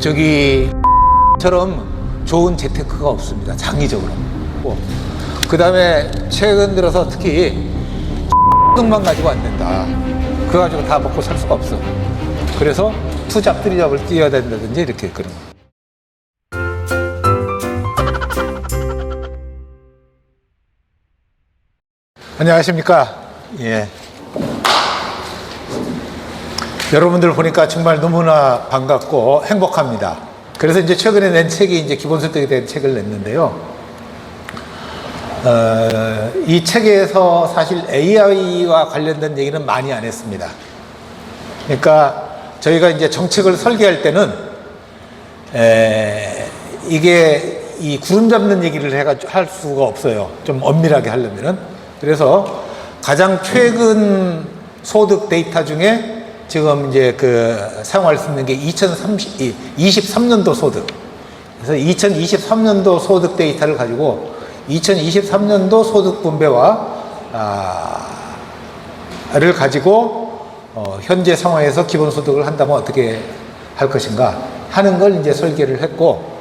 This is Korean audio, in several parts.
저기처럼 좋은 재테크가 없습니다. 장기적으로. 그 다음에 최근 들어서 특히 등만 가지고 안 된다. 그거 가지고 다 먹고 살 수가 없어. 그래서 투잡, 쓰리잡을 뛰어야 된다든지 이렇게 그런 거. 안녕하십니까. 예. 여러분들 보니까 정말 너무나 반갑고 행복합니다. 그래서 이제 최근에 낸 책이 이제 기본소득에 대한 책을 냈는데요. 이 책에서 사실 AI와 관련된 얘기는 많이 안 했습니다. 그러니까 저희가 이제 정책을 설계할 때는 이게 이 구름 잡는 얘기를 해가지고 할 수가 없어요. 좀 엄밀하게 하려면은. 그래서 가장 최근 소득 데이터 중에 지금 이제 사용할 수 있는 게 23년도 소득. 그래서 2023년도 소득 데이터를 가지고 2023년도 소득 분배와 를 가지고 현재 상황에서 기본소득을 한다면 어떻게 할 것인가 하는 걸 이제 설계를 했고,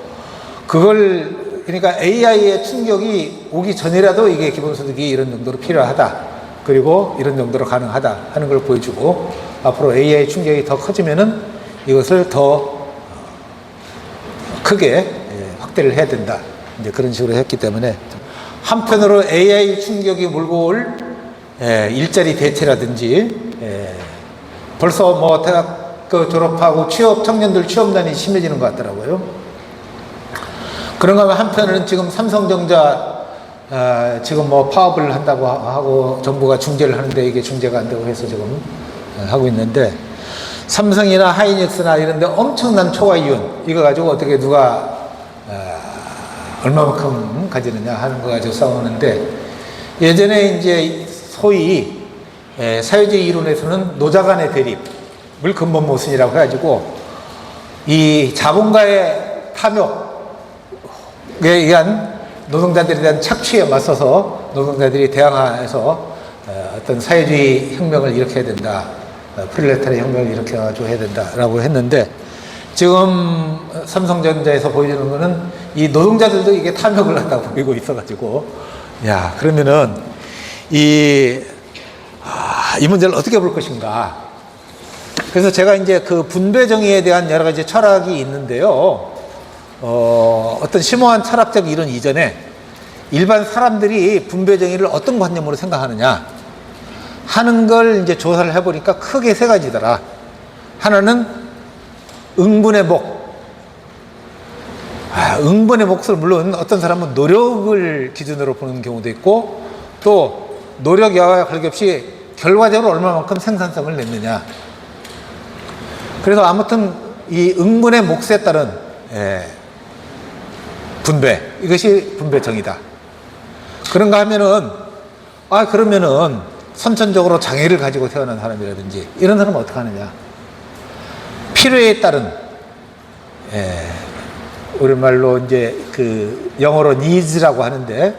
그걸 그러니까 AI의 충격이 오기 전이라도 이게 기본소득이 이런 정도로 필요하다, 그리고 이런 정도로 가능하다 하는 걸 보여주고, 앞으로 AI 충격이 더 커지면은 이것을 더 크게 확대를 해야 된다, 이제 그런 식으로 했기 때문에, 한편으로 AI 충격이 몰고 올 일자리 대체라든지, 벌써 뭐 대학 졸업하고 청년들 취업난이 심해지는 것 같더라고요. 그런가 하면 한편으로는 지금 삼성전자 지금 뭐 파업을 한다고 하고 정부가 중재를 하는데 이게 중재가 안 되고 해서 지금 하고 있는데, 삼성이나 하이닉스나 이런 데 엄청난 초과 이윤 이거 가지고 어떻게 누가 얼마만큼 가지느냐 하는 거 가지고 싸우는데, 예전에 이제 소위 사회주의 이론에서는 노자 간의 대립을 근본 모순이라고 해가지고 이 자본가의 탐욕에 의한 노동자들에 대한 착취에 맞서서 노동자들이 대항해서 어떤 사회주의 혁명을 일으켜야 된다, 프롤레타리아 혁명을 일으켜가지고 해야 된다라고 했는데, 지금 삼성전자에서 보여주는 거는 이 노동자들도 이게 탐욕을 한다고 보이고 있어가지고, 야, 그러면은 이 문제를 어떻게 볼 것인가. 그래서 제가 이제 그 분배 정의에 대한 여러 가지 철학이 있는데요. 어떤 심오한 철학적 이론 이전에 일반 사람들이 분배 정의를 어떤 관념으로 생각하느냐 하는 걸 이제 조사를 해보니까 크게 세 가지더라. 하나는 응분의 목. 응분의 몫을 물론 어떤 사람은 노력을 기준으로 보는 경우도 있고, 또 노력과 관계없이 결과적으로 얼마만큼 생산성을 냈느냐. 그래서 아무튼 이 응분의 몫에 따른 분배, 이것이 분배 정의다. 그런가 하면은 그러면은 선천적으로 장애를 가지고 태어난 사람이라든지 이런 사람은 어떻게 하느냐. 필요에 따른 우리말로 이제 그 영어로 needs라고 하는데,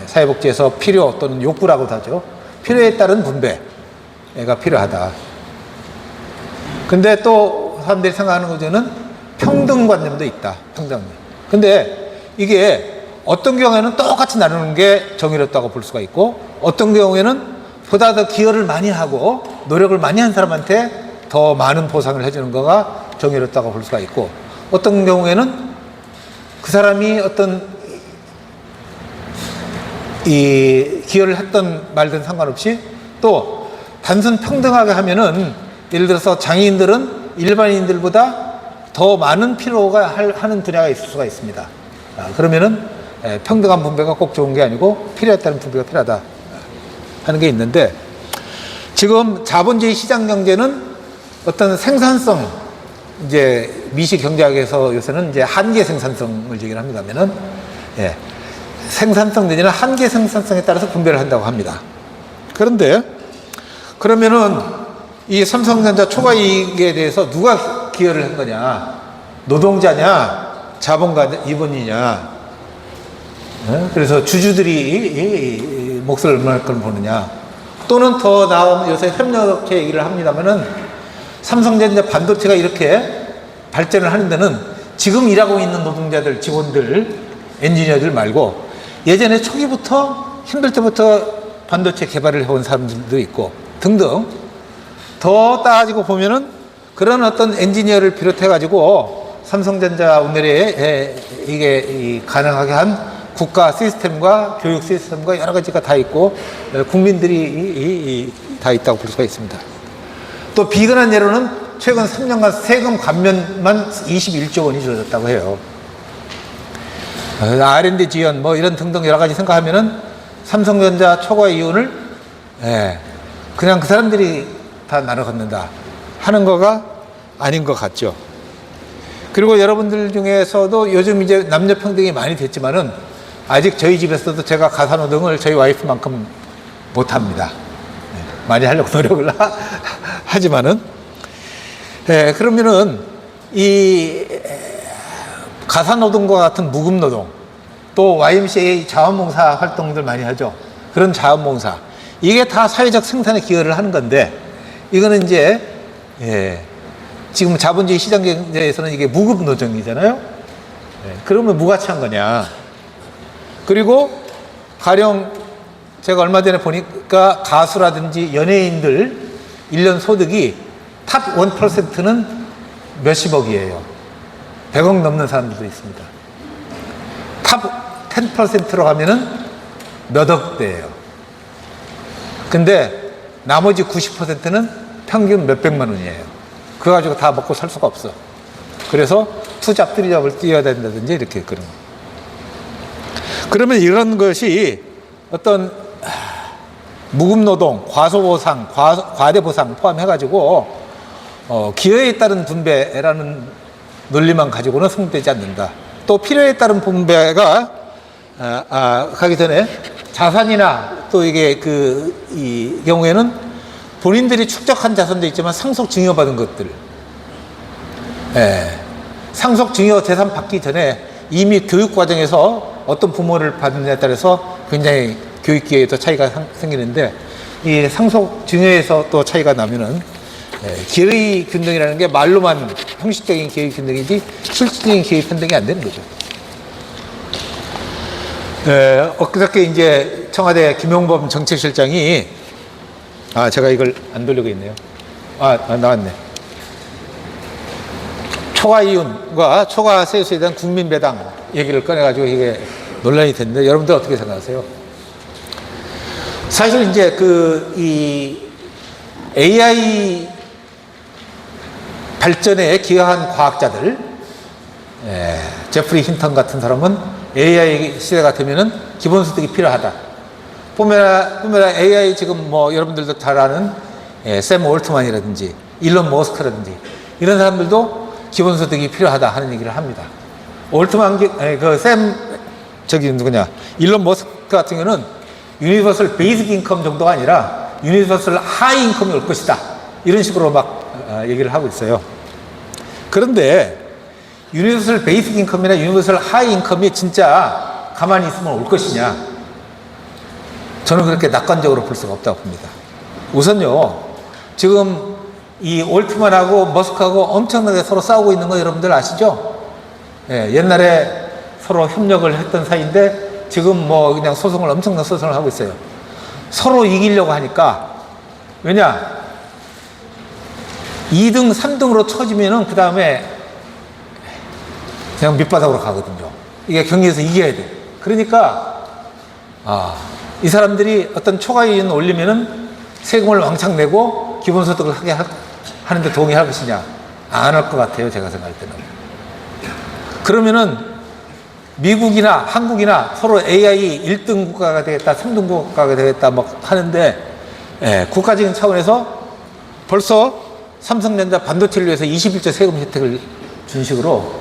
사회복지에서 필요 또는 욕구라고도 하죠. 필요에 따른 분배가 필요하다. 근데 또 사람들이 생각하는 거는 평등관념도 있다. 평등. 근데 이게 어떤 경우에는 똑같이 나누는 게 정의롭다고 볼 수가 있고, 어떤 경우에는 보다 더 기여를 많이 하고 노력을 많이 한 사람한테 더 많은 보상을 해주는 거가 정의롭다고 볼 수가 있고, 어떤 경우에는 그 사람이 어떤 이 기여를 했던 말든 상관없이 또 단순 평등하게 하면은, 예를 들어서 장애인들은 일반인들보다 더 많은 필요가 하는 분야가 있을 수가 있습니다. 그러면은 평등한 분배가 꼭 좋은 게 아니고 필요에 따른 분배가 필요하다 하는 게 있는데, 지금 자본주의 시장 경제는 어떤 생산성, 이제 미시 경제학에서 요새는 이제 한계 생산성을 얘기를 합니다면은, 생산성 내지는 한계 생산성에 따라서 분배를 한다고 합니다. 그런데 그러면은 이 삼성전자 초과 이익에 대해서 누가 기여를 한 거냐? 노동자냐? 자본가 이분이냐? 그래서 주주들이 몫을 얼마만큼 보느냐? 또는 더 나오면 요새 협력업체 얘기를 합니다면은 삼성전자 반도체가 이렇게 발전을 하는 데는 지금 일하고 있는 노동자들, 직원들, 엔지니어들 말고 예전에 초기부터 힘들 때부터 반도체 개발을 해온 사람들도 있고 등등. 더 따지고 보면은 그런 어떤 엔지니어를 비롯해가지고 삼성전자 오늘의 이게 가능하게 한 국가 시스템과 교육 시스템과 여러 가지가 다 있고 국민들이 다 있다고 볼 수가 있습니다. 또 비근한 예로는 최근 3년간 세금 감면만 21조 원이 줄어들었다고 해요. R&D 지원 뭐 이런 등등 여러 가지 생각하면은 삼성전자 초과 이윤을 그냥 그 사람들이 다 나눠 갖는다 하는 거가 아닌 것 같죠. 그리고 여러분들 중에서도 요즘 이제 남녀 평등이 많이 됐지만은 아직 저희 집에서도 제가 가사노동을 저희 와이프만큼 못합니다. 많이 하려고 노력을 하지만은 그러면은 이 가사노동과 같은 무급노동 또 YMCA 자원봉사 활동들 많이 하죠. 그런 자원봉사 이게 다 사회적 생산에 기여를 하는 건데 이거는 이제 지금 자본주의 시장 경제에서는 이게 무급노동이잖아요. 그러면 무가치한 거냐. 그리고 가령 제가 얼마 전에 보니까 가수라든지 연예인들 1년 소득이 탑 1%는 몇십억이에요. 100억 넘는 사람들도 있습니다. 탑 10%로 가면은 몇 억대예요. 근데 나머지 90%는 평균 몇백만 원이에요. 그거 가지고 다 먹고 살 수가 없어. 그래서 투잡, 쓰리잡을 뛰어야 된다든지 이렇게 그런 거. 그러면 이런 것이 어떤 무급노동, 과소보상, 과대보상 포함해가지고 기여에 따른 분배라는 논리만 가지고는 성립되지 않는다. 또 필요에 따른 분배가 가기 전에 자산이나 또 이게 이 경우에는 본인들이 축적한 자산도 있지만 상속 증여받은 것들, 상속 증여 재산 받기 전에 이미 교육 과정에서 어떤 부모를 받느냐에 따라서 굉장히 교육 기회에도 차이가 생기는데 이 상속 증여에서 또 차이가 나면은 기회 균등이라는 게 말로만 형식적인 기회 균등이지 실질적인 기회 편등이 안 되는 거죠. 엊그저께 이제 청와대 김용범 정책실장이 제가 이걸 안 돌리고 있네요. 나왔네. 초과 이윤과 초과 세수에 대한 국민 배당 얘기를 꺼내가지고 이게 논란이 됐는데 여러분들 어떻게 생각하세요? 사실 이제 이 AI 발전에 기여한 과학자들, 제프리 힌턴 같은 사람은 AI 시대가 되면은 기본소득이 필요하다. 보면 AI 지금 뭐 여러분들도 잘 아는 샘 올트만이라든지 일론 머스크라든지 이런 사람들도 기본소득이 필요하다 하는 얘기를 합니다. 올트만, 일론 머스크 같은 경우는 유니버설 베이직 인컴 정도가 아니라 유니버설 하이 인컴이 올 것이다. 이런 식으로 막 얘기를 하고 있어요. 그런데 유니버설 베이직 인컴이나 유니버설 하이 인컴이 진짜 가만히 있으면 올 것이냐? 저는 그렇게 낙관적으로 볼 수가 없다고 봅니다. 우선요, 지금 이 올트만하고 머스크하고 엄청나게 서로 싸우고 있는 거 여러분들 아시죠? 옛날에 서로 협력을 했던 사이인데 지금 뭐 그냥 엄청난 소송을 하고 있어요. 서로 이기려고 하니까, 왜냐? 2등, 3등으로 쳐지면은 그 다음에 그냥 밑바닥으로 가거든요. 이게 경기에서 이겨야 돼. 그러니까, 이 사람들이 어떤 초과이윤 올리면은 세금을 왕창 내고 기본소득을 하게 하는데 동의할 것이냐? 안 할 것 같아요. 제가 생각할 때는. 그러면은 미국이나 한국이나 서로 AI 1등 국가가 되겠다, 3등 국가가 되겠다 막 하는데, 국가적인 차원에서 벌써 삼성전자 반도체를 위해서 21조 세금 혜택을 준 식으로,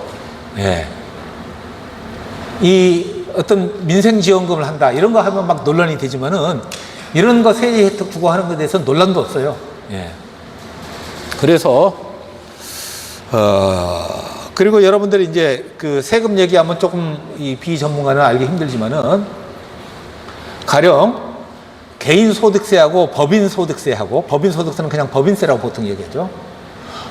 이 어떤 민생지원금을 한다, 이런 거 하면 막 논란이 되지만은, 이런 거 세제 혜택 주고 하는 것에 대해서는 논란도 없어요. 그래서, 그리고 여러분들이 이제 그 세금 얘기하면 조금 이 비전문가는 알기 힘들지만은, 가령 개인 소득세하고 법인 소득세하고, 법인 소득세는 그냥 법인세라고 보통 얘기하죠.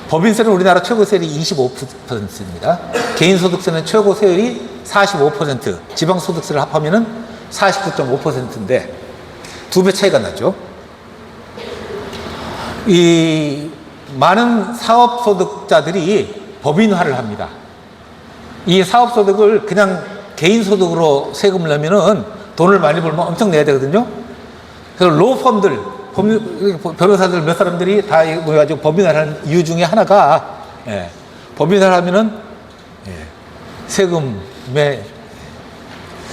법인세는 우리나라 최고 세율이 25%입니다. 개인소득세는 최고 세율이 45%, 지방소득세를 합하면은 49.5%인데 2배 차이가 나죠. 이 많은 사업소득자들이 법인화를 합니다. 이 사업소득을 그냥 개인소득으로 세금을 내면은 돈을 많이 벌면 엄청 내야 되거든요. 그래서 로펌들, 변호사들 몇 사람들이 다 모여가지고 법인화를 하는 이유 중에 하나가, 법인화를 하면은, 세금에,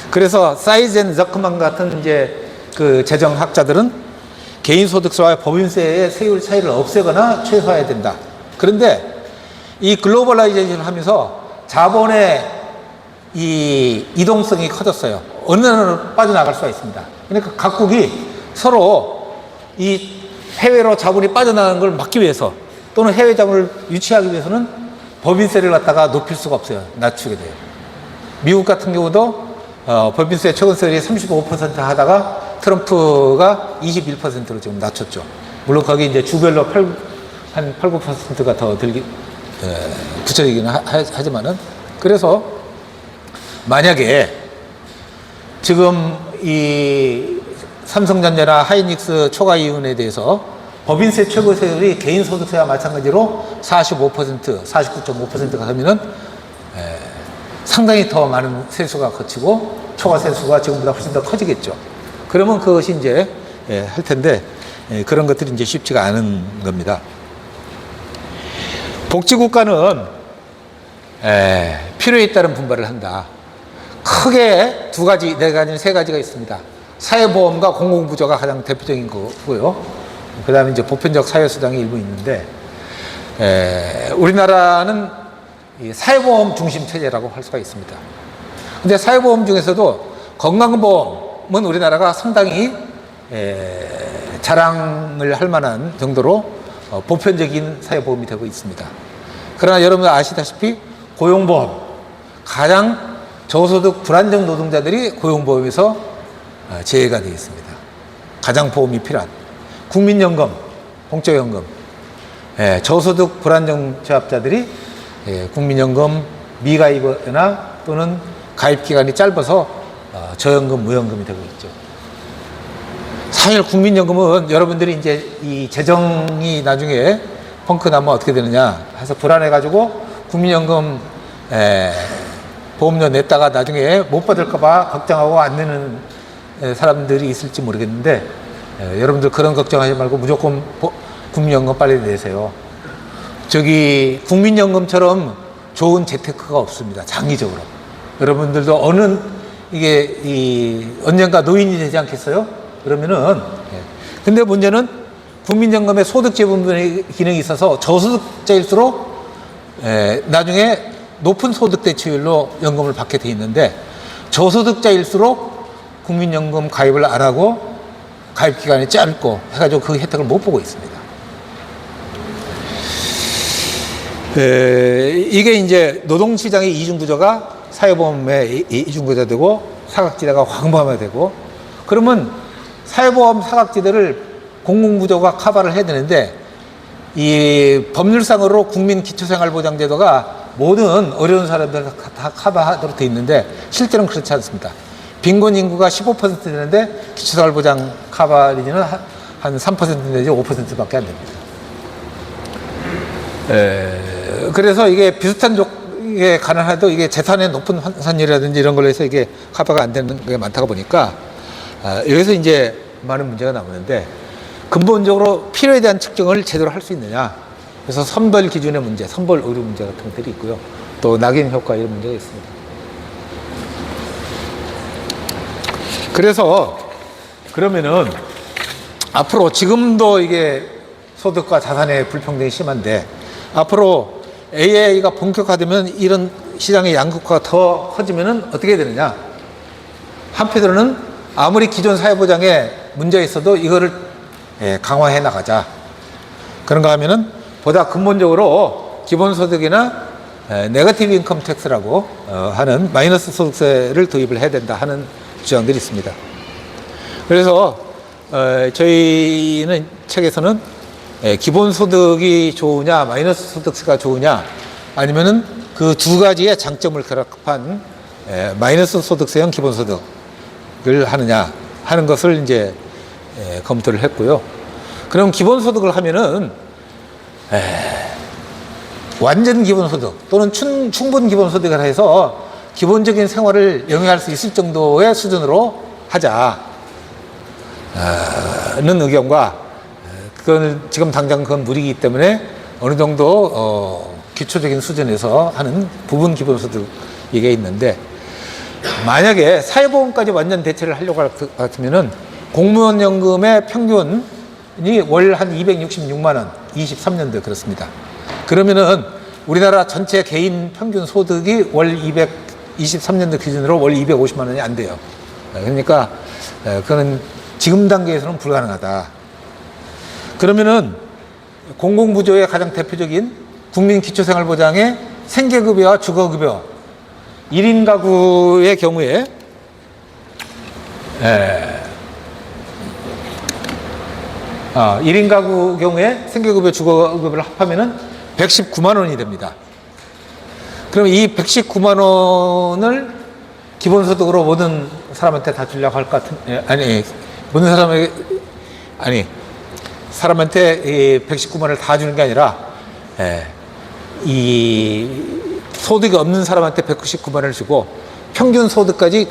그래서 사이즈 앤 저크만 같은 이제 그 재정학자들은 개인소득세와 법인세의 세율 차이를 없애거나 최소화해야 된다. 그런데 이 글로벌라이제이션을 하면서 자본의 이 이동성이 커졌어요. 어느 나라로 빠져나갈 수가 있습니다. 그러니까 각국이 서로 이 해외로 자본이 빠져나가는 걸 막기 위해서 또는 해외 자본을 유치하기 위해서는 법인세를 갖다가 높일 수가 없어요. 낮추게 돼요. 미국 같은 경우도 법인세 최고세율이 35% 하다가 트럼프가 21%로 지금 낮췄죠. 물론 거기 이제 주별로 한 8, 9%가 더 붙여지기는 하지만은, 그래서 만약에 지금 이 삼성전자나 하이닉스 초과이윤에 대해서 법인세 최고세율이 개인소득세와 마찬가지로 45%, 49.5%가 하면은 상당히 더 많은 세수가 거치고 초과세수가 지금보다 훨씬 더 커지겠죠. 그러면 그것이 이제 할 텐데, 그런 것들이 이제 쉽지가 않은 겁니다. 복지국가는 필요에 따른 분발을 한다. 크게 두 가지, 네 가지, 세 가지가 있습니다. 사회보험과 공공부조가 가장 대표적인 거고요. 그 다음에 이제 보편적 사회수당이 일부 있는데, 우리나라는 이 사회보험 중심 체제라고 할 수가 있습니다. 근데 사회보험 중에서도 건강보험은 우리나라가 상당히 자랑을 할 만한 정도로 보편적인 사회보험이 되고 있습니다. 그러나 여러분 아시다시피 고용보험, 가장 저소득 불안정 노동자들이 고용보험에서 제외가 되어 있습니다. 가장 보험이 필요한 국민연금, 공적연금, 저소득 불안정 취업자들이 국민연금 미가입이나 또는 가입기간이 짧아서 저연금, 무연금이 되고 있죠. 사실 국민연금은 여러분들이 이제 이 재정이 나중에 펑크 나면 어떻게 되느냐 해서 불안해가지고 국민연금 보험료 냈다가 나중에 못 받을까봐 걱정하고 안 내는 사람들이 있을지 모르겠는데, 여러분들 그런 걱정하지 말고 무조건 국민연금 빨리 내세요. 저기 국민연금처럼 좋은 재테크가 없습니다. 장기적으로. 여러분들도 이게 언젠가 노인이 되지 않겠어요? 그러면은, 근데 문제는 국민연금의 소득재분배 기능이 있어서 저소득자일수록 나중에 높은 소득 대체율로 연금을 받게 돼 있는데, 저소득자일수록 국민연금 가입을 안 하고 가입 기간이 짧고 해가지고 그 혜택을 못 보고 있습니다. 이게 이제 노동시장의 이중구조가 사회보험의 이중구조가 되고 사각지대가 광범위되고, 그러면 사회보험 사각지대를 공공부조가 커버를 해야 되는데, 이 법률상으로 국민기초생활보장제도가 모든 어려운 사람들 다 커버하도록 되어 있는데 실제로는 그렇지 않습니다. 빈곤 인구가 15% 되는데 기초생활보장 커버리지는 한 3% 내지 5%밖에 안 됩니다. 그래서 이게 비슷한 쪽에 가능해도 이게 재산의 높은 환산율이라든지 이런 걸로 해서 이게 커버가 안 되는 게 많다가 보니까 여기서 이제 많은 문제가 나오는데, 근본적으로 필요에 대한 측정을 제대로 할 수 있느냐. 그래서 선별 기준의 문제, 선별 의료 문제 같은 것들이 있고요. 또 낙인 효과 이런 문제가 있습니다. 그래서 그러면은 앞으로 지금도 이게 소득과 자산의 불평등이 심한데, 앞으로 AI가 본격화되면 이런 시장의 양극화가 더 커지면은 어떻게 되느냐. 한편으로는 아무리 기존 사회보장에 문제가 있어도 이거를 강화해 나가자. 그런가 하면은 보다 근본적으로 기본소득이나 네거티브 인컴 텍스라고 하는 마이너스 소득세를 도입을 해야 된다 하는 주장들이 있습니다. 그래서 저희는 책에서는 기본소득이 좋으냐, 마이너스 소득세가 좋으냐, 아니면은 그 두 가지의 장점을 결합한 마이너스 소득세형 기본소득을 하느냐 하는 것을 이제 검토를 했고요. 그럼 기본소득을 하면은 완전 기본소득 또는 충분 기본소득을 해서 기본적인 생활을 영위할 수 있을 정도의 수준으로 하자는 의견과, 그건 지금 당장 그건 무리이기 때문에 어느 정도 기초적인 수준에서 하는 부분 기본소득 이게 있는데, 만약에 사회보험까지 완전 대체를 하려고 할 것 같으면은 공무원 연금의 평균이 월 한 266만 원, 23년도에 그렇습니다. 그러면은 우리나라 전체 개인 평균 소득이 월 23년도 기준으로 월 250만 원이 안 돼요. 그러니까 그거는 지금 단계에서는 불가능하다. 그러면은 공공부조의 가장 대표적인 국민기초생활보장의 생계급여와 주거급여, 1인 가구의 경우에 1인 가구 경우에 생계급여, 주거급여를 합하면은 119만 원이 됩니다. 그럼 이 119만 원을 기본소득으로 모든 사람한테 다 주려고 할 것 같은, 모든 사람한테 이 119만 원을 다 주는 게 아니라, 이 소득이 없는 사람한테 199만 원을 주고, 평균 소득까지,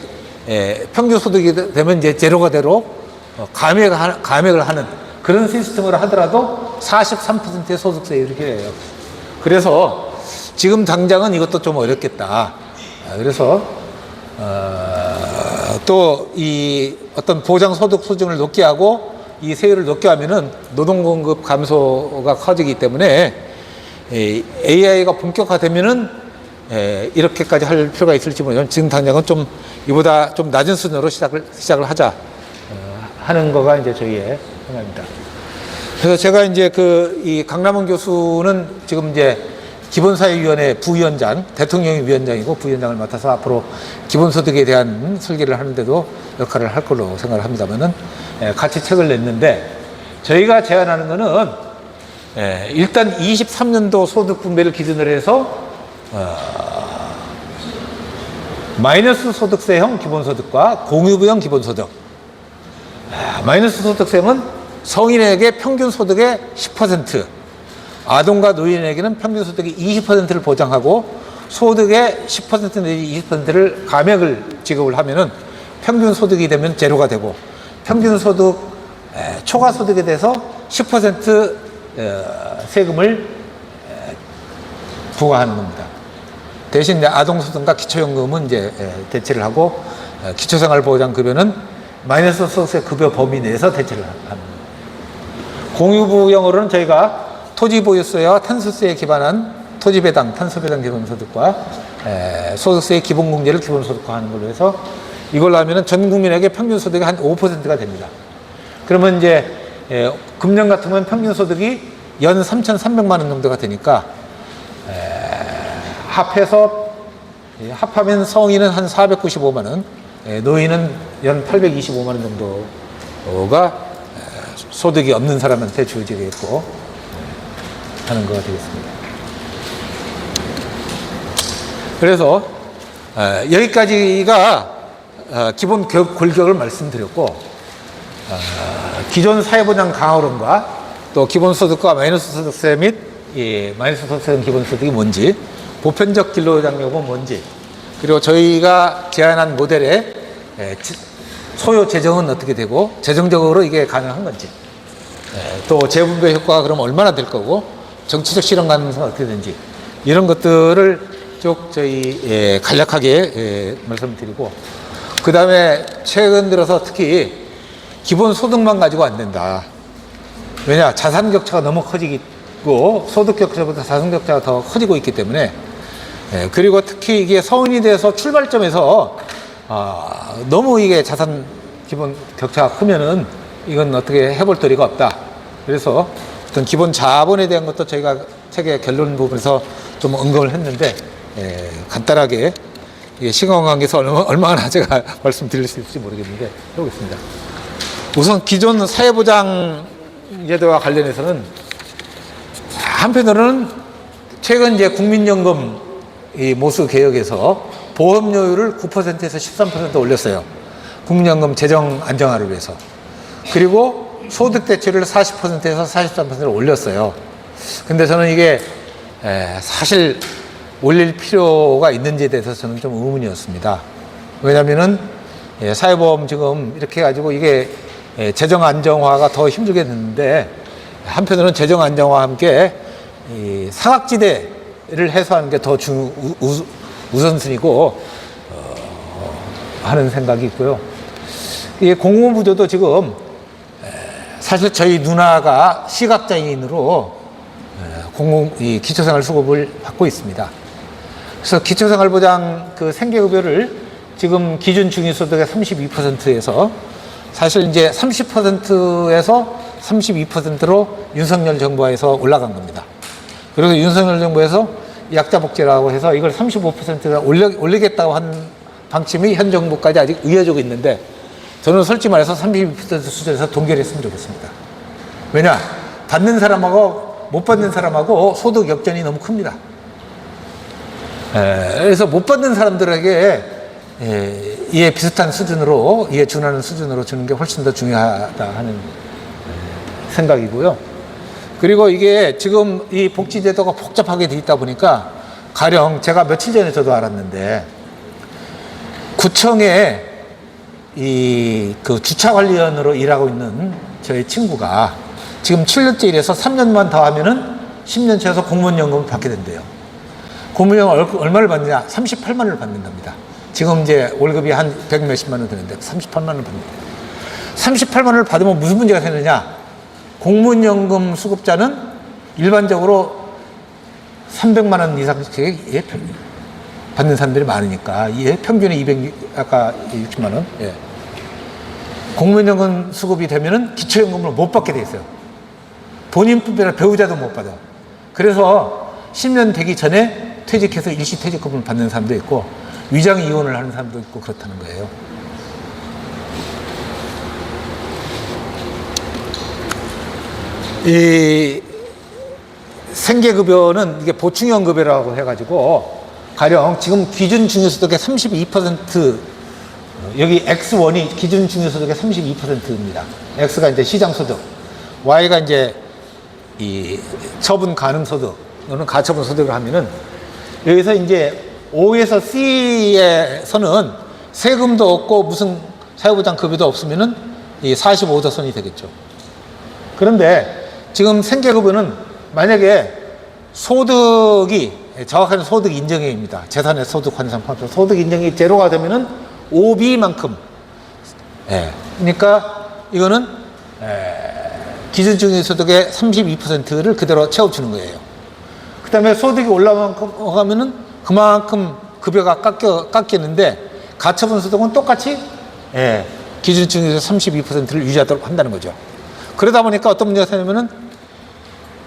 평균 소득이 되면 이제 제로가 되로 감액을 하는 그런 시스템으로 하더라도 43%의 소득세 이렇게 해요. 그래서 지금 당장은 이것도 좀 어렵겠다. 그래서 또 이 어떤 보장소득 수준을 높게 하고 이 세율을 높게 하면은 노동공급 감소가 커지기 때문에 AI가 본격화되면은 이렇게까지 할 필요가 있을지 모르지만 지금 당장은 좀 이보다 좀 낮은 수준으로 시작을 하자 하는 거가 이제 저희의 생각입니다. 그래서 제가 이제 이 강남원 교수는 지금 이제 기본사회위원회 부위원장, 대통령이 위원장이고 부위원장을 맡아서 앞으로 기본소득에 대한 설계를 하는데도 역할을 할 걸로 생각을 합니다만은 같이 책을 냈는데, 저희가 제안하는 거는 일단 23년도 소득 분배를 기준으로 해서 마이너스 소득세형 기본소득과 공유부형 기본소득. 마이너스 소득세형은 성인에게 평균 소득의 10%, 아동과 노인에게는 평균 소득의 20%를 보장하고 소득의 10% 내지 20%를 감액을 지급을 하면은 평균 소득이 되면 제로가 되고, 평균 소득 초과 소득에 대해서 10% 세금을 부과하는 겁니다. 대신 이제 아동소득과 기초연금은 이제 대체를 하고, 기초생활보장급여는 마이너스 소득세 급여 범위 내에서 대체를 하는 겁니다. 공유부형으로는 저희가 토지보유세와 탄소세에 기반한 토지배당, 탄소배당 기본소득과 소득세의 기본공제를 기본소득화하는 걸로 해서 이걸로 하면은 전 국민에게 평균 소득이 한 5%가 됩니다. 그러면 이제 금년 같으면 평균 소득이 연 3,300만 원 정도가 되니까 합하면 성인은 한 495만 원, 노인은 연 825만 원 정도가 소득이 없는 사람한테 주어지겠고 하는 거가 되겠습니다. 그래서 여기까지가 기본 골격을 말씀드렸고, 기존 사회보장 강화론과 또 기본소득과 마이너스 소득세 및 마이너스 소득세 기본소득이 뭔지, 보편적 근로장려금 뭔지, 그리고 저희가 제안한 모델의 소요 재정은 어떻게 되고 재정적으로 이게 가능한 건지, 또 재분배 효과가 그럼 얼마나 될 거고 정치적 실현 가능성은 어떻게 되는지, 이런 것들을 쭉 저희 간략하게 말씀드리고, 그 다음에 최근 들어서 특히 기본 소득만 가지고 안 된다. 왜냐, 자산 격차가 너무 커지고 소득 격차보다 자산 격차가 더 커지고 있기 때문에, 그리고 특히 이게 성인이 돼서 출발점에서 너무 이게 자산 기본 격차가 크면은 이건 어떻게 해볼 도리가 없다. 그래서 어떤 기본 자본에 대한 것도 저희가 책의 결론 부분에서 좀 언급을 했는데, 간단하게 시간 관계에서 얼마나 제가 말씀드릴 수 있을지 모르겠는데 해보겠습니다. 우선 기존 사회보장 제도와 관련해서는 한편으로는 최근 이제 국민연금 이 모수 개혁에서 보험료율을 9%에서 13% 올렸어요. 국민연금 재정 안정화를 위해서. 그리고 소득 대체율을 40%에서 43%로 올렸어요. 근데 저는 이게 사실 올릴 필요가 있는지에 대해서 저는 좀 의문이었습니다. 왜냐면은 사회보험 지금 이렇게 해가지고 이게 재정 안정화가 더 힘들게 됐는데, 한편으로는 재정 안정화와 함께 이 사각지대를 해소하는 게 더 우선순위고 하는 생각이 있고요. 이 공무부조도 지금 사실 저희 누나가 시각장애인으로 이 기초생활수급을 받고 있습니다. 그래서 기초생활보장 그 생계급여를 지금 기준 중위소득의 32%에서 사실 이제 30%에서 32%로 윤석열 정부에서 올라간 겁니다. 그래서 윤석열 정부에서 약자복지라고 해서 이걸 35%로 올리겠다고 한 방침이 현 정부까지 아직 이어지고 있는데, 저는 솔직히 말해서 32% 수준에서 동결했으면 좋겠습니다. 왜냐? 받는 사람하고 못 받는 사람하고 소득 역전이 너무 큽니다. 그래서 못 받는 사람들에게 이에 비슷한 수준으로, 이에 준하는 수준으로 주는 게 훨씬 더 중요하다 하는 생각이고요. 그리고 이게 지금 이 복지제도가 복잡하게 돼 있다 보니까, 가령 제가 며칠 전에 저도 알았는데, 구청에 그 주차관리원으로 일하고 있는 저희 친구가 지금 7년째 일해서 3년만 더 하면은 10년 채워서 공무원연금을 받게 된대요. 공무원연금 얼마를 받느냐? 38만 원을 받는답니다. 지금 이제 월급이 한 100 몇십만 원 되는데 38만 원을 받는다. 38만 원을 받으면 무슨 문제가 생기느냐? 공무원연금 수급자는 일반적으로 300만 원 이상씩 받는 사람들이 많으니까, 평균이 60만 원. 공무원연금 수급이 되면은 기초연금을 못 받게 돼 있어요. 본인뿐만 아니라 배우자도 못 받아. 그래서 10년 되기 전에 퇴직해서 일시퇴직금을 받는 사람도 있고, 위장 이혼을 하는 사람도 있고 그렇다는 거예요. 이 생계급여는 이게 보충연급여라고 해가지고, 가령 지금 기준 중위소득의 32%, 여기 X1이 기준 중위소득의 32%입니다. X가 이제 시장소득, Y가 이제 이 처분 가능 소득, 또는 가처분 소득을 하면은, 여기서 이제 O에서 C에서는 세금도 없고 무슨 사회보장 급여도 없으면은 이 45도선이 되겠죠. 그런데 지금 생계급여는 만약에 소득이, 정확한 소득 인정액입니다. 재산의 소득 환산 포함해서 소득 인정이 제로가 되면은 OB만큼. 그러니까 이거는 기준 중위소득의 32%를 그대로 채워주는 거예요. 그 다음에 소득이 올라가면은 그만큼 급여가 깎이는데, 가처분 소득은 똑같이 기준 중위소득 32%를 유지하도록 한다는 거죠. 그러다 보니까 어떤 문제가 생기냐면은,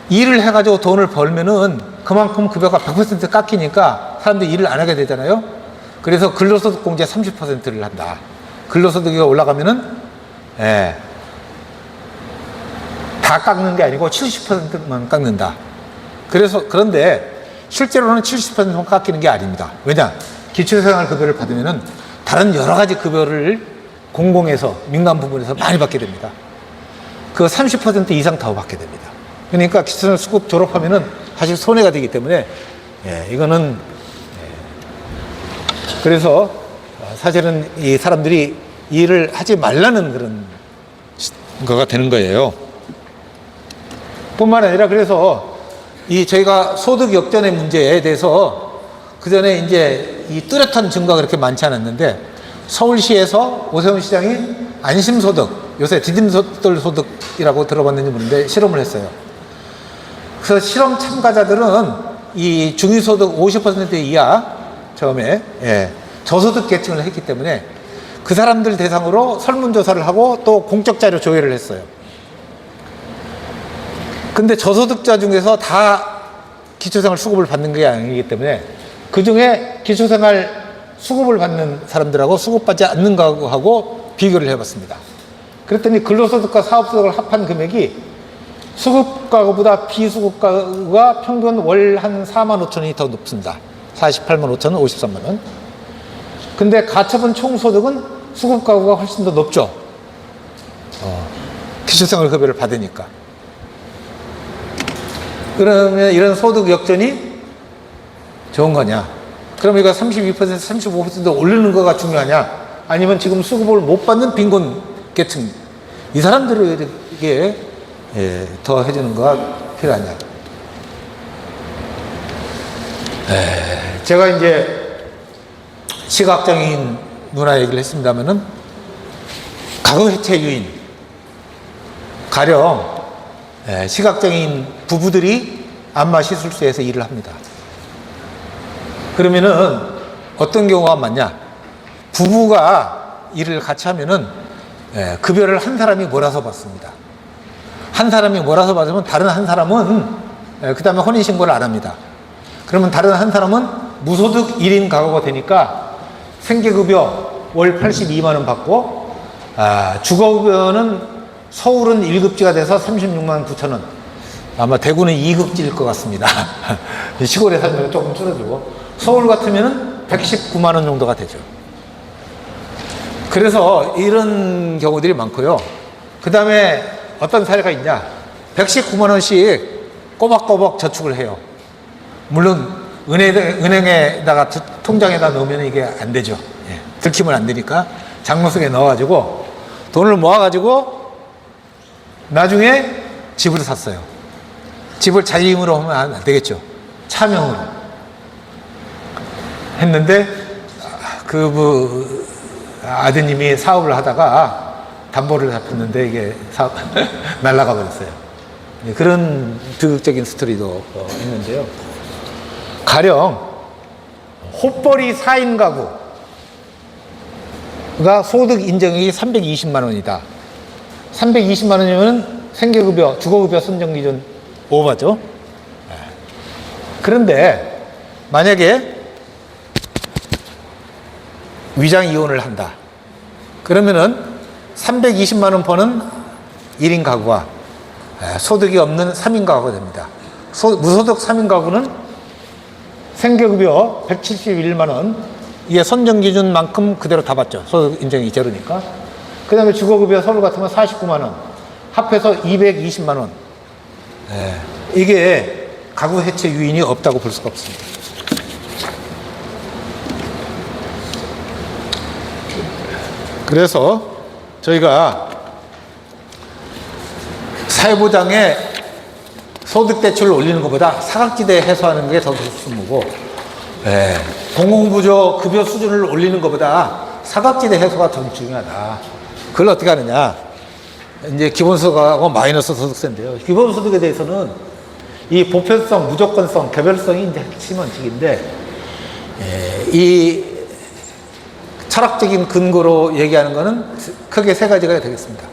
일을 해가지고 돈을 벌면은 그만큼 급여가 100% 깎이니까 사람들이 일을 안 하게 되잖아요. 그래서 근로소득 공제 30%를 한다. 근로소득이 올라가면은 다 깎는 게 아니고 70%만 깎는다. 그런데 실제로는 70%만 깎이는 게 아닙니다. 왜냐? 기초생활급여를 받으면은 다른 여러 가지 급여를 공공에서, 민간 부분에서 많이 받게 됩니다. 그 30% 이상 더 받게 됩니다. 그러니까 기초생활 수급 졸업하면은 사실 손해가 되기 때문에, 이거는, 그래서 사실은 이 사람들이 일을 하지 말라는 그런 거가 되는 거예요. 뿐만 아니라, 그래서 저희가 소득 역전의 문제에 대해서 그 전에 이제 이 뚜렷한 증거가 그렇게 많지 않았는데, 서울시에서 오세훈 시장이 안심소득, 요새 디딤돌소득이라고 들어봤는지 모르는데 실험을 했어요. 그래서 실험 참가자들은 이 중위소득 50% 이하, 처음에 저소득 계층을 했기 때문에 그 사람들 대상으로 설문조사를 하고 또 공적 자료 조회를 했어요. 근데 저소득자 중에서 다 기초생활 수급을 받는 게 아니기 때문에, 그 중에 기초생활 수급을 받는 사람들하고 수급받지 않는 거하고 비교를 해봤습니다. 그랬더니 근로소득과 사업소득을 합한 금액이 수급 가구보다 비수급 가구가 평균 월 한 4만 5천 원이 더 높습니다. 48만 5천 원, 53만 원. 근데 가처분 총소득은 수급 가구가 훨씬 더 높죠. 기초생활급여를 받으니까. 그러면 이런 소득 역전이 좋은 거냐? 그럼 이거 32%, 35% 올리는 거가 중요하냐? 아니면 지금 수급을 못 받는 빈곤 계층, 이 사람들에게 더 해주는 거가 필요하냐? 제가 이제 시각장애인 누나 얘기를 했습니다면은 가구 해체 유인, 가령 시각장애인 부부들이 안마 시술소에서 일을 합니다. 그러면은 어떤 경우가 많냐? 부부가 일을 같이 하면은 급여를 한 사람이 몰아서 받습니다. 한 사람이 몰아서 받으면 다른 한 사람은 그 다음에 혼인신고를 안 합니다. 그러면 다른 한 사람은 무소득 1인 가구가 되니까 생계급여 월 82만 원 받고, 주거급여는 서울은 1급지가 돼서 36만 9천 원, 아마 대구는 2급지일 것 같습니다. 시골에 살면 조금 줄어들고, 서울 같으면 119만 원 정도가 되죠. 그래서 이런 경우들이 많고요. 그 다음에 어떤 사례가 있냐? 119만 원씩 꼬박꼬박 저축을 해요. 물론 은행에다가 통장에다 넣으면 이게 안 되죠. 들키면 안 되니까 장로 속에 넣어가지고 돈을 모아가지고 나중에 집을 샀어요. 집을 자기임으로 하면 안 되겠죠. 차명으로 했는데 아드님이 사업을 하다가 담보를 잡혔는데 이게 사업 날아가 버렸어요. 그런 비극적인 스토리도 있는데요. 가령 헛벌이 4인 가구가 소득 인정액이 320만 원이다. 320만 원이면 생계급여, 주거급여 선정기준 오버죠. 그런데 만약에 위장 이혼을 한다. 그러면은 320만 원 버는 1인 가구가 소득이 없는 3인 가구가 됩니다. 무소득 3인 가구는 생계급여 171만 원, 이게 선정기준만큼 그대로 다 받죠. 소득 인정이 제로니까. 그 다음에 주거급여 서울 같으면 49만 원, 합해서 220만 원. 이게 가구 해체 유인이 없다고 볼 수가 없습니다. 그래서 저희가 사회보장에 소득 대출을 올리는 것보다 사각지대 해소하는 게 더 좋습니다. 공공부조 급여 수준을 올리는 것보다 사각지대 해소가 더 중요하다. 그걸 어떻게 하느냐? 이제 기본소득하고 마이너스 소득세인데요. 기본소득에 대해서는 이 보편성, 무조건성, 개별성이 이제 핵심 원칙인데, 이 철학적인 근거로 얘기하는 것은 크게 세 가지가 되겠습니다.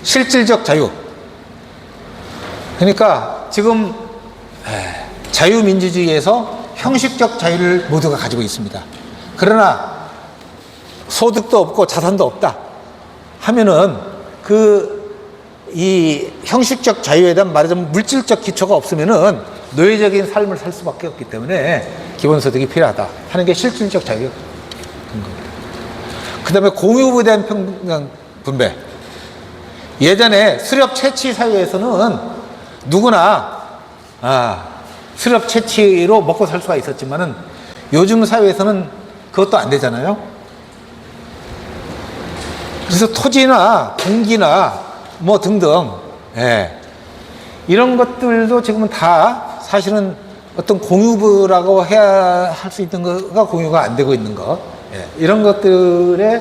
실질적 자유. 그러니까 지금 자유민주주의에서 형식적 자유를 모두가 가지고 있습니다. 그러나 소득도 없고 자산도 없다 하면은 이 형식적 자유에 대한 말하자면 물질적 기초가 없으면은 노예적인 삶을 살 수밖에 없기 때문에 기본소득이 필요하다 하는 게 실질적 자유의 근거입니다. 그 다음에 공유에 대한 평등 분배. 예전에 수렵 채취 사회에서는 누구나 수렵 채취로 먹고 살 수가 있었지만은 요즘 사회에서는 그것도 안 되잖아요. 그래서 토지나 공기나 뭐 등등 이런 것들도 지금은 다 사실은 어떤 공유라고 해야 할 수 있는 거가 공유가 안 되고 있는 거, 이런 것들에는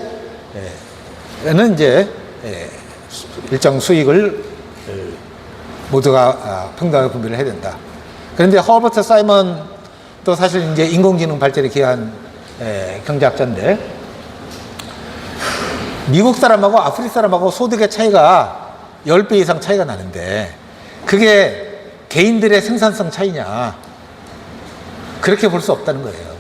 이제 일정 수익을 모두가 평등하게 분배를 해야 된다. 그런데 허버트 사이먼도 사실 이제 인공지능 발전에 기여한 경제학자인데, 미국 사람하고 아프리카 사람하고 소득의 차이가 10배 이상 차이가 나는데 그게 개인들의 생산성 차이냐? 그렇게 볼 수 없다는 거예요.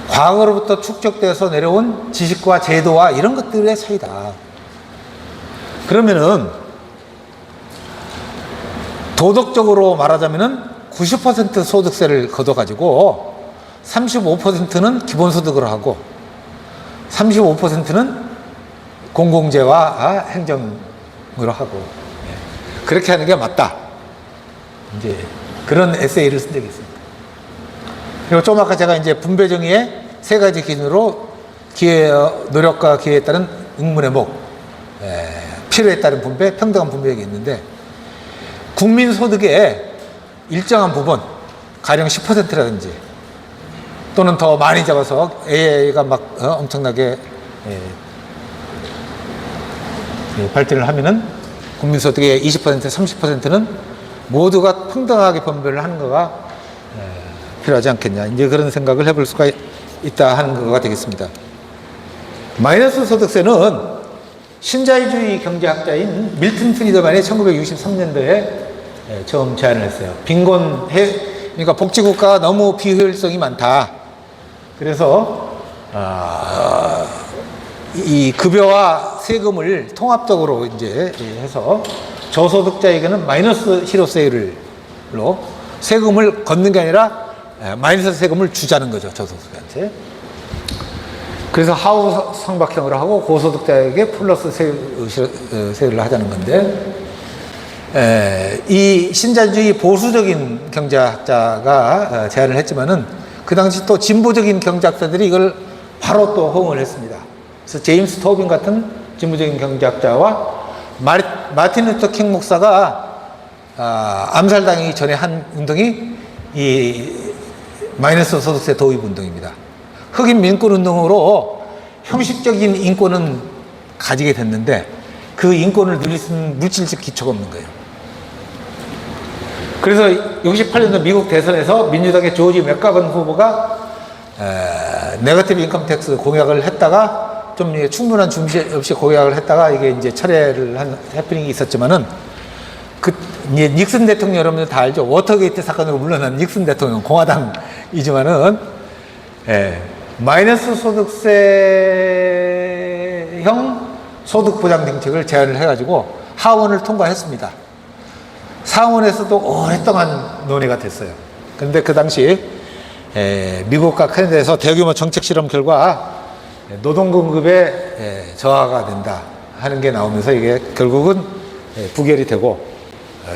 과거로부터 축적돼서 내려온 지식과 제도와 이런 것들의 차이다. 그러면은 도덕적으로 말하자면은 90% 소득세를 걷어가지고 35%는 기본소득으로 하고 35%는 공공재와 행정으로 하고 그렇게 하는 게 맞다. 이제 그런 에세이를 쓴 적이 있습니다. 그리고 좀 아까 제가 이제 분배 정의의 세 가지 기준으로 노력과 기회에 따른 응문의 목, 필요에 따른 분배, 평등한 분배가 있는데 국민 소득의 일정한 부분, 가령 10%라든지 또는 더 많이 잡아서 AI가 막 엄청나게 발전을 하면은 국민소득의 20%, 30%는 모두가 평등하게 분배를 하는 거가 필요하지 않겠냐. 이제 그런 생각을 해볼 수가 있다 하는 거가 되겠습니다. 마이너스 소득세는 신자유주의 경제학자인 밀턴 프리드만이 1963년도에 처음 제안을 했어요. 그러니까 복지국가가 너무 비효율성이 많다. 그래서 이 급여와 세금을 통합적으로 이제 해서 저소득자에게는 마이너스 실효세율로 세금을 걷는 게 아니라 마이너스 세금을 주자는 거죠, 저소득자한테. 그래서 하우 상박형으로 하고 고소득자에게 플러스 세율을 하자는 건데, 이 신자유주의 보수적인 경제학자가 제안을 했지만은 그 당시 또 진보적인 경제학자들이 이걸 바로 또 호응을 했습니다. 그래서 제임스 토빈 같은 진보적인 경제학자와 마틴 루터 킹 목사가 암살당하기 전에 한 운동이 이 마이너스 소득세 도입 운동입니다. 흑인 민권 운동으로 형식적인 인권은 가지게 됐는데 그 인권을 누릴 수 있는 물질적 기초가 없는 거예요. 그래서 68년도 미국 대선에서 민주당의 조지 맥가번 후보가 네거티브 인컴 텍스 공약을 했다가 좀 충분한 준비 없이 공약을 했다가 이게 이제 철회를 한 해프닝이 있었지만은 이제 닉슨 대통령 여러분들 다 알죠. 워터게이트 사건으로 물러난 닉슨 대통령 공화당이지만은 마이너스 소득세형 소득 보장 정책을 제안을 해가지고 하원을 통과했습니다. 상원에서도 오랫동안 논의가 됐어요. 그런데 그 당시 미국과 캐나다에서 대규모 정책 실험 결과 노동 공급에 저하가 된다 하는 게 나오면서 이게 결국은 부결이 되고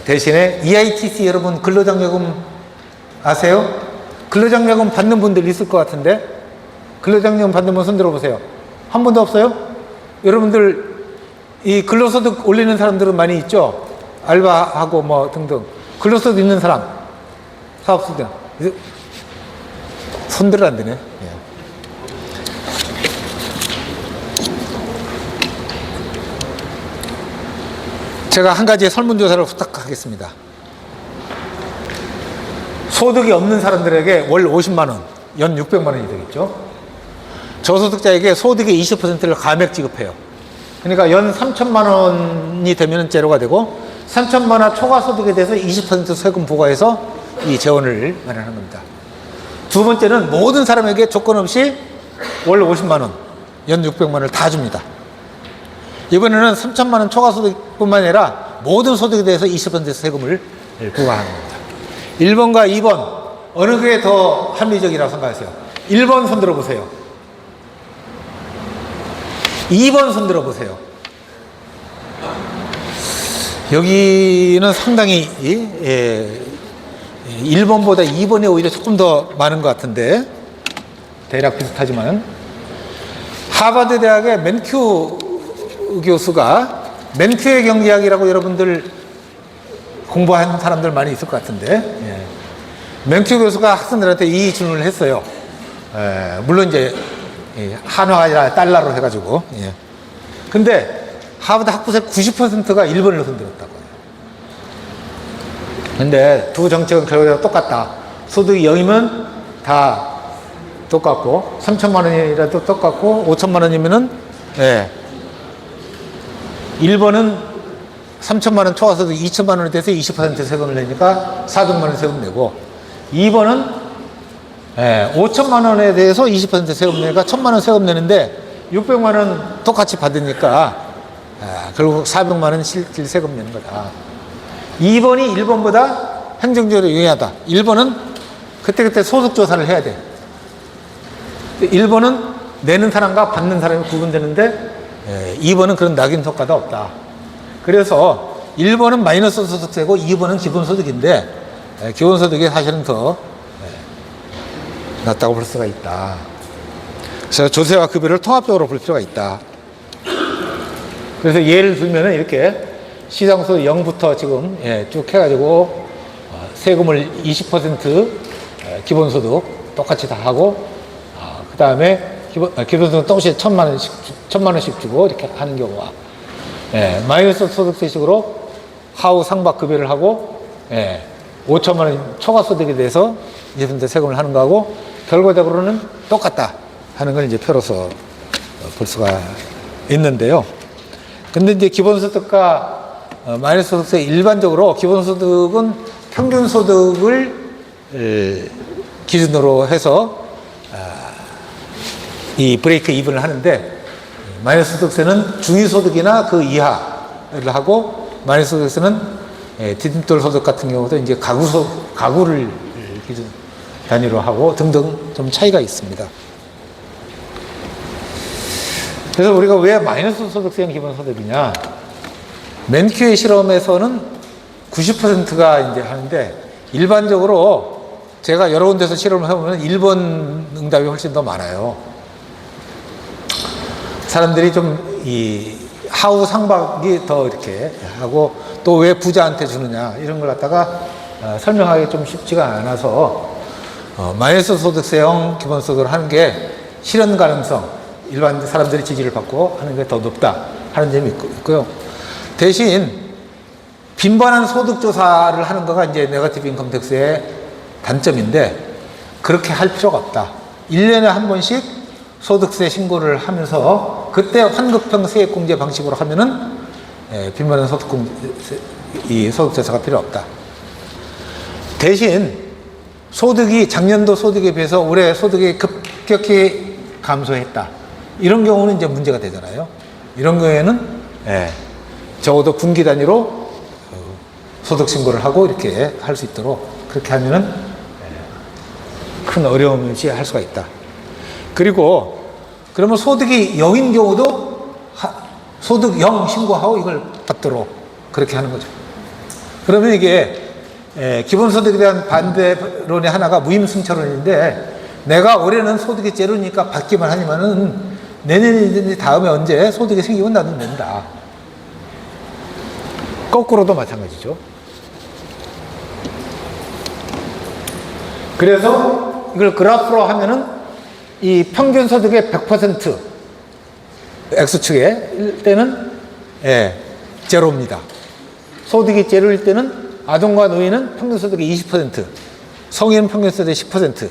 대신에 EITC 여러분 근로장려금 아세요? 근로장려금 받는 분들 있을 것 같은데 근로장려금 받는 분 손 들어보세요. 한 분도 없어요? 여러분들 이 근로소득 올리는 사람들은 많이 있죠? 알바하고 뭐 등등 근로소득 있는 사람 사업소득 손들 안 되네. 제가 한 가지의 설문조사를 부탁하겠습니다. 소득이 없는 사람들에게 월 50만 원, 연 600만 원이 되겠죠. 저소득자에게 소득의 20%를 감액 지급해요. 그러니까 연 3천만 원이 되면 제로가 되고 3천만 원 초과 소득에 대해서 20% 세금 부과해서 이 재원을 마련하는 겁니다. 두 번째는 모든 사람에게 조건 없이 월 50만 원, 연 600만 원을 다 줍니다. 이번에는 3천만 원 초과 소득뿐만 아니라 모든 소득에 대해서 20% 세금을 부과하는 겁니다. 1번과 2번 어느 게 더 합리적이라고 생각하세요? 1번 손 들어보세요. 2번 손 들어보세요. 여기는 상당히 1번보다 2번에 오히려 조금 더 많은 것 같은데 대략 비슷하지만 하버드 대학의 맨큐 교수가 맨큐의 경제학이라고 여러분들 공부한 사람들 많이 있을 것 같은데 맨큐 교수가 학생들한테 이 질문을 했어요. 물론 이제 한화가 아니라 달러로 해가지고 근데 하버드 학부생 90%가 1번을 흔들었다고 해요. 근데 두 정책은 결과가 똑같다. 소득이 0이면 다 똑같고 3천만 원이라도 똑같고 5천만 원이면은 1번은 3천만 원 초과소득 2천만 원에 대해서 20% 세금을 내니까 400만 원 세금 내고 2번은 5천만 원에 대해서 20% 세금 내니까 1,000만 원 세금 내는데 600만 원 똑같이 받으니까 결국 400만 원 실질 세금 내는 거다. 2번이 1번보다 행정적으로 유리하다. 1번은 그때그때 소득조사를 해야 돼. 1번은 내는 사람과 받는 사람이 구분되는데 2번은 그런 낙인 효과도 없다. 그래서 1번은 마이너스 소득세고 2번은 기본소득인데 기본소득이 사실은 더 낮다고 볼 수가 있다. 그래서 조세와 급여를 통합적으로 볼 필요가 있다. 그래서 예를 들면은 이렇게 시장소득 0부터 지금 쭉 해가지고 세금을 20% 기본소득 똑같이 다 하고 그 다음에 기본소득 동시에 1,000만 원씩 주고 이렇게 하는 경우와 마이너스 소득세식으로 하우 상박 급여를 하고 5천만 원 초과소득에 대해서 20% 세금을 하는 거하고 결과적으로는 똑같다 하는 걸 이제 표로서 볼 수가 있는데요. 근데 이제 기본소득과 마이너스 소득세 일반적으로 기본소득은 평균소득을 기준으로 해서 이 브레이크 이븐을 하는데 마이너스 소득세는 중위소득이나 그 이하를 하고 마이너스 소득세는 디딤돌 소득 같은 경우도 이제 가구를 기준 단위로 하고 등등 좀 차이가 있습니다. 그래서 우리가 왜 마이너스 소득세형 기본소득이냐? 맨큐의 실험에서는 90%가 이제 하는데 일반적으로 제가 여러 군데서 실험을 해보면 1번 응답이 훨씬 더 많아요. 사람들이 좀 이 하우 상박이 더 이렇게 하고 또 왜 부자한테 주느냐 이런 걸 갖다가 설명하기 좀 쉽지가 않아서 마이너스 소득세형 기본소득을 하는 게 실현 가능성, 일반 사람들이 지지를 받고 하는 게 더 높다 하는 점이 있고요. 대신 빈번한 소득조사를 하는 거가 이제 네거티브 인컴 텍스의 단점인데 그렇게 할 필요가 없다. 1년에 한 번씩 소득세 신고를 하면서 그때 환급형 세액공제 방식으로 하면은 빈번한 소득조사가 필요 없다. 대신 소득이 작년도 소득에 비해서 올해 소득이 급격히 감소했다. 이런 경우는 이제 문제가 되잖아요. 이런 경우에는 적어도 분기 단위로 소득 신고를 하고 이렇게 할 수 있도록 그렇게 하면은 큰 어려움 없이 할 수가 있다. 그리고 그러면 소득이 0인 경우도 소득 0 신고하고 이걸 받도록 그렇게 하는 거죠. 그러면 이게 기본소득에 대한 반대론의 하나가 무임승차론인데 내가 올해는 소득이 제로니까 받기만 하지만은 내년이든지 다음에 언제 소득이 생기면 나도 낸다. 거꾸로도 마찬가지죠. 그래서 이걸 그래프로 하면은 이 평균 소득의 100% X축일 때는 제로입니다. 소득이 제로일 때는 아동과 노인은 평균 소득의 20%, 성인은 평균 소득의 10%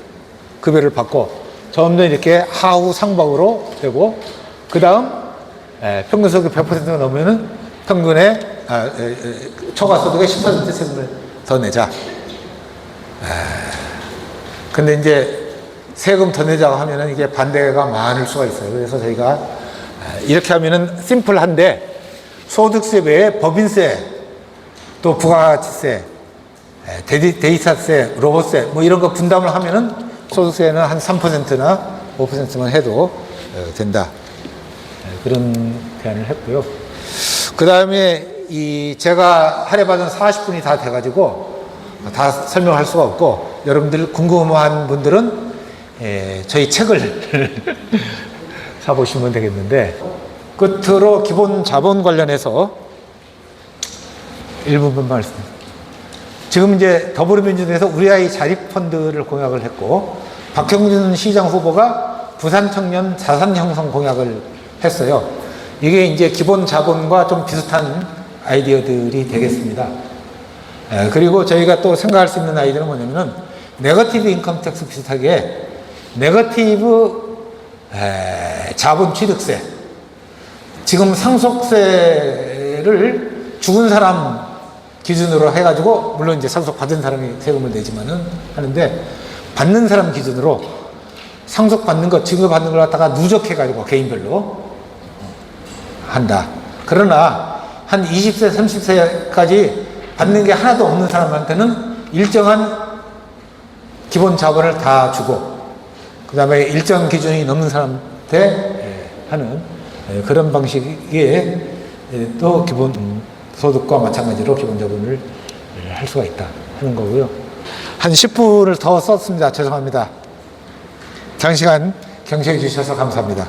급여를 받고 점점 이렇게 하후 상박으로 되고 그 다음 평균 소득 100%가 넘으면은 평균의 초과 소득의 10% 세금을 더 내자. 근데 이제 세금 더 내자고 하면은 이게 반대가 많을 수가 있어요. 그래서 저희가 이렇게 하면은 심플한데 소득세 외에 법인세, 또 부가가치세, 데이터세, 로봇세 뭐 이런 거 분담을 하면은 소득세는 한 3%나 5%만 해도 된다. 그런 대안을 했고요. 그 다음에 제가 할애받은 40분이 다 돼가지고 다 설명할 수가 없고 여러분들 궁금한 분들은 저희 책을 사보시면 되겠는데 끝으로 기본 자본 관련해서 일부분 말씀. 지금 이제 더불어민주당에서 우리 아이 자립펀드를 공약을 했고 박형준 시장 후보가 부산 청년 자산 형성 공약을 했어요. 이게 이제 기본 자본과 좀 비슷한 아이디어들이 되겠습니다. 그리고 저희가 또 생각할 수 있는 아이디어는 뭐냐면은 네거티브 인컴 텍스 비슷하게 네거티브 자본 취득세. 지금 상속세를 죽은 사람 기준으로 해가지고 물론 이제 상속받은 사람이 세금을 내지만은 하는데 받는 사람 기준으로 상속받는 것, 증여받는 걸 갖다가 누적해가지고 개인별로 한다. 그러나 한 20세, 30세까지 받는 게 하나도 없는 사람한테는 일정한 기본 자본을 다 주고, 그 다음에 일정 기준이 넘는 사람한테 하는 그런 방식의 또 기본 소득과 마찬가지로 기본 자본을 할 수가 있다 하는 거고요. 한 10분을 더 썼습니다. 죄송합니다. 장시간 경청해 주셔서 감사합니다.